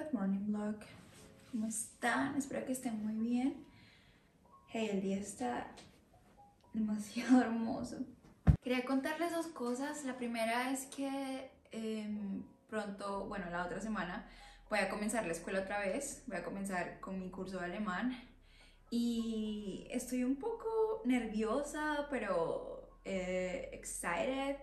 Good morning vlog. ¿Cómo están? Espero que estén muy bien. Hey, el día está demasiado hermoso. Quería contarles dos cosas. La primera es que pronto, bueno, la otra semana voy a comenzar la escuela otra vez. Voy a comenzar con mi curso de alemán. Y estoy un poco nerviosa, pero excited.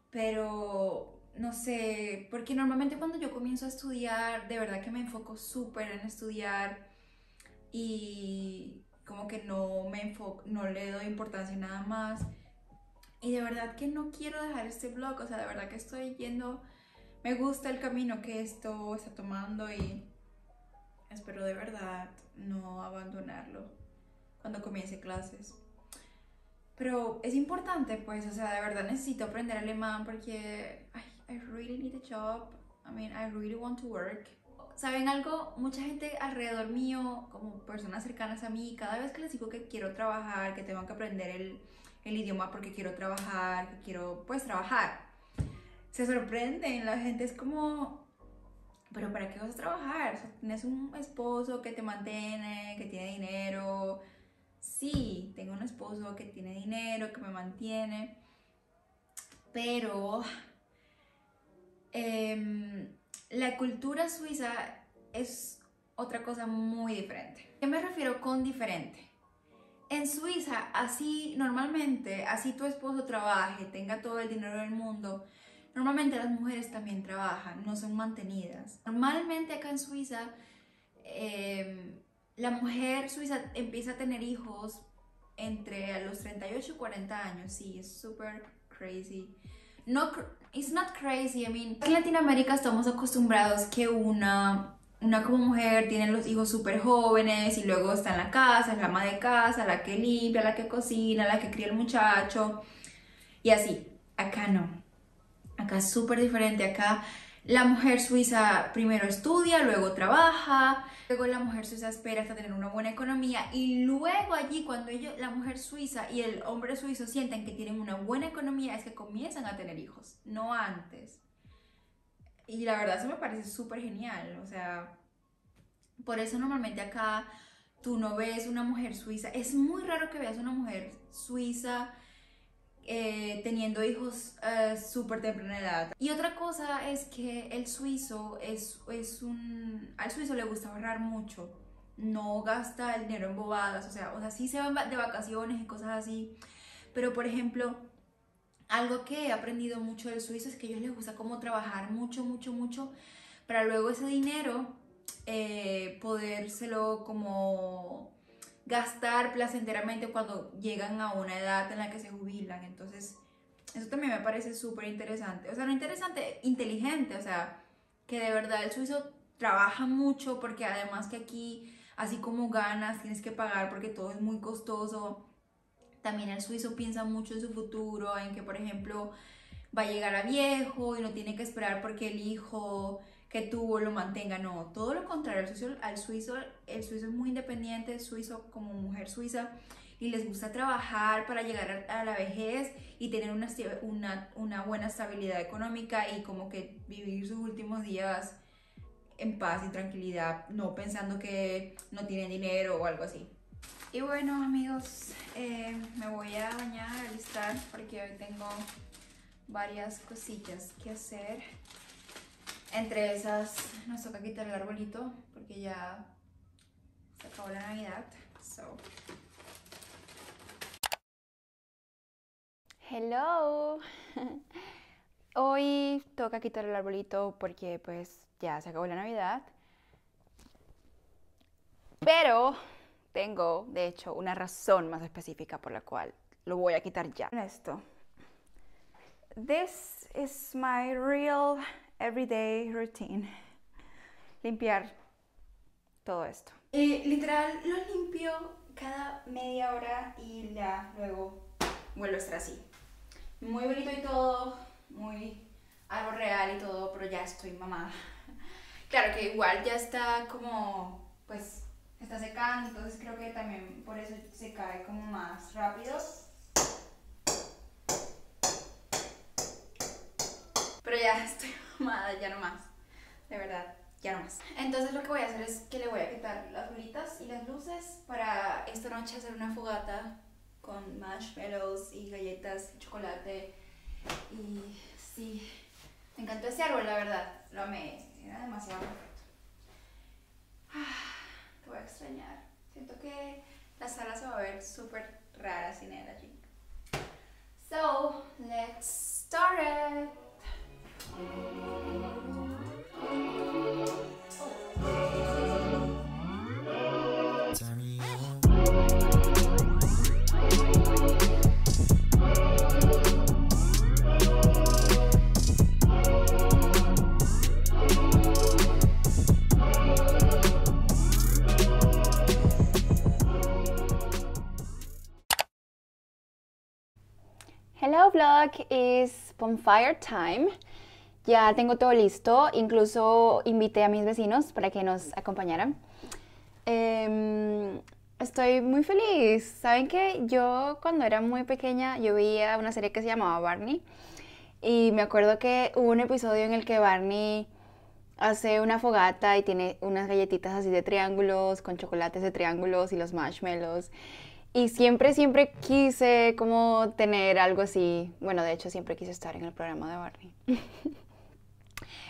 Pero no sé, porque normalmente cuando yo comienzo a estudiar, de verdad que me enfoco súper en estudiar y como que no le doy importancia a nada más. Y de verdad que no quiero dejar este blog, o sea, de verdad que estoy yendo, me gusta el camino que esto está tomando y espero de verdad no abandonarlo cuando comience clases. Pero es importante, pues, o sea, de verdad necesito aprender alemán porque I really need a job. I mean, I really want to work. ¿Saben algo? Mucha gente alrededor mío, como personas cercanas a mí, cada vez que les digo que quiero trabajar, que tengo que aprender el idioma porque quiero trabajar, que quiero, pues, trabajar, se sorprenden. La gente es como, ¿pero para qué vas a trabajar? O sea, tienes un esposo que te mantiene, que tiene dinero. Sí, tengo un esposo que tiene dinero, que me mantiene, pero la cultura suiza es otra cosa muy diferente. ¿Qué me refiero con diferente? En Suiza, así normalmente, así tu esposo trabaje, tenga todo el dinero del mundo, normalmente las mujeres también trabajan, no son mantenidas. Normalmente acá en Suiza, la mujer suiza empieza a tener hijos entre los 38 y 40 años. Sí, es súper crazy. No, it's not crazy, I mean, en Latinoamérica estamos acostumbrados que una como mujer tiene los hijos súper jóvenes y luego está en la casa, es la ama de casa, la que limpia, la que cocina, la que cría el muchacho y así. Acá no, acá es súper diferente. Acá la mujer suiza primero estudia, luego trabaja, luego la mujer suiza espera hasta tener una buena economía y luego allí cuando la mujer suiza y el hombre suizo sienten que tienen una buena economía es que comienzan a tener hijos, no antes. Y la verdad eso me parece súper genial, o sea, por eso normalmente acá tú no ves una mujer suiza, es muy raro que veas una mujer suiza teniendo hijos súper temprana edad. Y otra cosa es que el suizo al suizo le gusta ahorrar mucho, no gasta el dinero en bobadas, o sea sí se van de vacaciones y cosas así, pero por ejemplo, algo que he aprendido mucho del suizo es que a ellos les gusta como trabajar mucho, mucho, mucho, para luego ese dinero podérselo como gastar placenteramente cuando llegan a una edad en la que se jubilan. Entonces, eso también me parece súper interesante. O sea, no interesante, inteligente. O sea, que de verdad el suizo trabaja mucho porque además que aquí, así como ganas, tienes que pagar porque todo es muy costoso. También el suizo piensa mucho en su futuro, en que, por ejemplo, va a llegar a viejo y no tiene que esperar porque el hijo que tuvo lo mantenga. No, todo lo contrario. El suizo es muy independiente, el suizo como mujer suiza, y les gusta trabajar para llegar a la vejez y tener una buena estabilidad económica y como que vivir sus últimos días en paz y tranquilidad, no pensando que no tienen dinero o algo así. Y bueno, amigos, me voy a bañar, a alistar, porque hoy tengo varias cosillas que hacer. Entre esas nos toca quitar el arbolito porque ya se acabó la Navidad. So. Hello. Hoy toca quitar el arbolito porque pues ya se acabó la Navidad. Pero tengo, de hecho, una razón más específica por la cual lo voy a quitar ya. Esto. This is my real everyday routine. Limpiar todo esto. Literal lo limpio cada media hora y ya luego vuelve a estar así. Muy bonito y todo, muy algo real y todo, pero ya estoy mamada. Claro que igual ya está como, pues, está secando, entonces creo que también por eso se cae como más rápido. Pero ya estoy mamada, ya no más, de verdad. ya no más. Entonces lo que voy a hacer es que le voy a quitar las bolitas y las luces para esta noche hacer una fogata con marshmallows y galletas y chocolate. Y sí, me encantó ese árbol, la verdad, lo amé, era demasiado perfecto. Te voy a extrañar, siento que la sala se va a ver súper rara sin él allí. So, let's start it. Hello vlog, it's bonfire time. Ya tengo todo listo, incluso invité a mis vecinos para que nos acompañaran. Estoy muy feliz. ¿Saben qué? Yo cuando era muy pequeña yo veía una serie que se llamaba Barney y me acuerdo que hubo un episodio en el que Barney hace una fogata y tiene unas galletitas así de triángulos con chocolates de triángulos y los marshmallows. Y siempre quise como tener algo así. Bueno, de hecho siempre quise estar en el programa de Barney.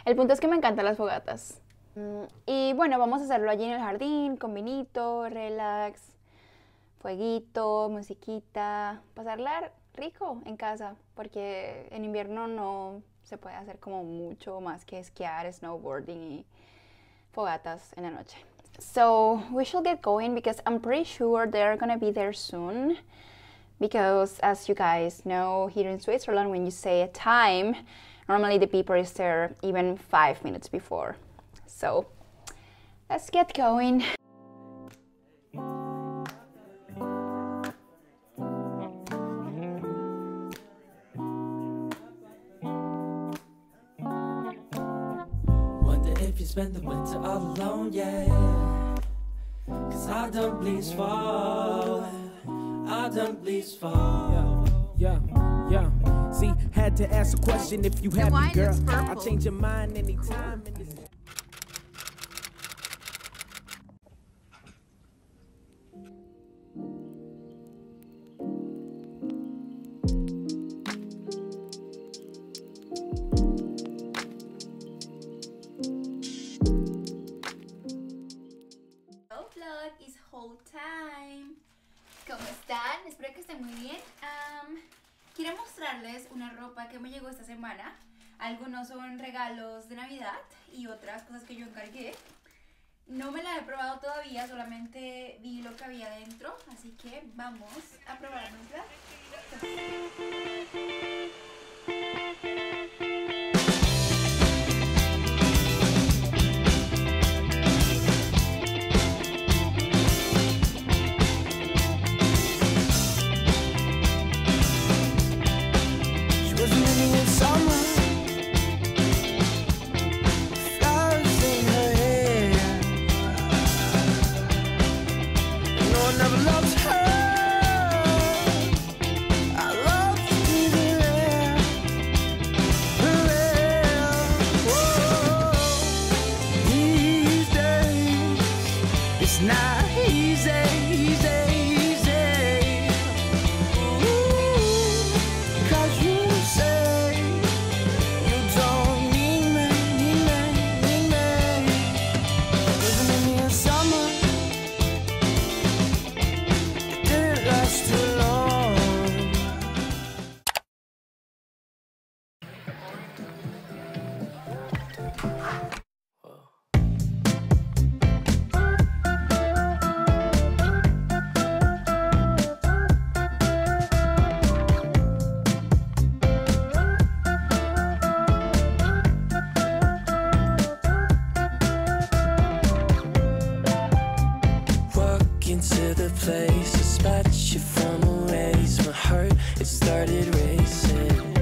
El punto es que me encantan las fogatas. Y bueno, vamos a hacerlo allí en el jardín, con vinito, relax, fueguito, musiquita. Pasarla rico en casa, porque en invierno no se puede hacer como mucho más que esquiar, snowboarding y fogatas en la noche. So we should get going because I'm pretty sure they're gonna be there soon. Because as you guys know, here in Switzerland, when you say a time, normally the people is there even 5 minutes before. So let's get going. Wonder if you spend the winter all alone, yeah. Cause I don't please fall. I don't please fall. Yeah. See, had to ask a question if you happy, wine girl. looks purple. I'll change your mind anytime. Hello vlog, it's whole time. ¿Cómo están? Espero que estén muy bien. Quiero mostrarles una ropa que me llegó esta semana. Algunos son regalos de Navidad y otras cosas que yo encargué. No me la he probado todavía, solamente vi lo que había dentro, así que vamos a probárnosla. Into the place, dispatch you from a race. My heart, it started racing.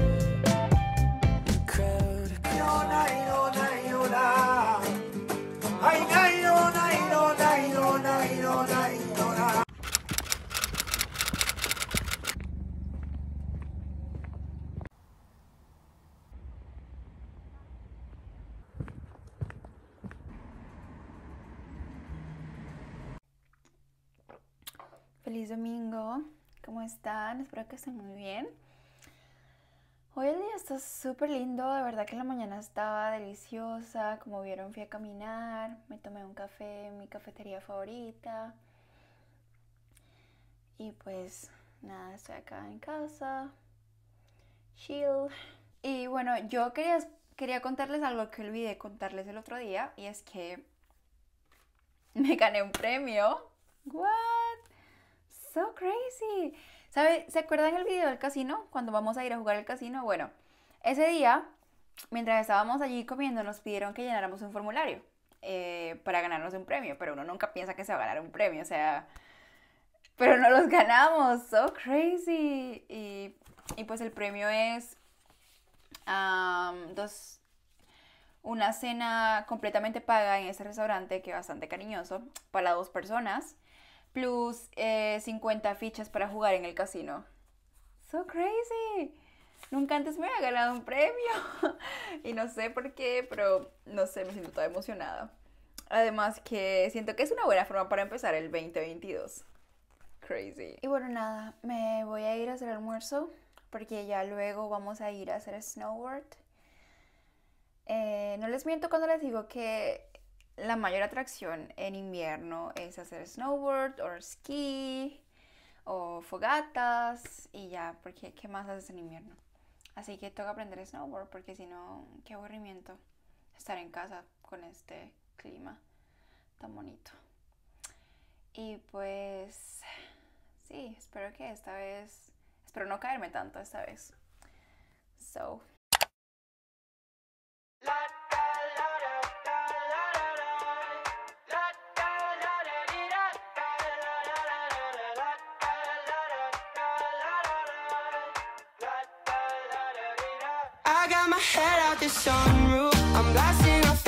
The crowd. feliz domingo. ¿Cómo están? Espero que estén muy bien. Hoy el día está súper lindo, de verdad que la mañana estaba deliciosa. Como vieron, fui a caminar, me tomé un café en mi cafetería favorita. Y pues nada, estoy acá en casa, chill. Y bueno, yo quería contarles algo que olvidé contarles el otro día, y es que me gané un premio. What? So crazy. ¿Se acuerdan el video del casino? Cuando vamos a ir a jugar al casino. Bueno, ese día, mientras estábamos allí comiendo, nos pidieron que llenáramos un formulario para ganarnos un premio. Pero uno nunca piensa que se va a ganar un premio, o sea... Pero no los ganamos. So crazy. Y pues el premio es una cena completamente paga en ese restaurante, que es bastante cariñoso, para 2 personas. Plus 50 fichas para jugar en el casino. So crazy. Nunca antes me había ganado un premio. Y no sé por qué, pero no sé, me siento toda emocionada. Además que siento que es una buena forma para empezar el 2022. Crazy. Y bueno, nada, me voy a ir a hacer almuerzo, porque ya luego vamos a ir a hacer snowboard. No les miento cuando les digo que la mayor atracción en invierno es hacer snowboard o esquí o fogatas y ya, porque ¿qué más haces en invierno? Así que toca aprender snowboard, porque si no, qué aburrimiento estar en casa con este clima tan bonito. Y pues sí, espero que esta vez, espero no caerme tanto esta vez. So... I got my head out the sunroof. I'm blasting off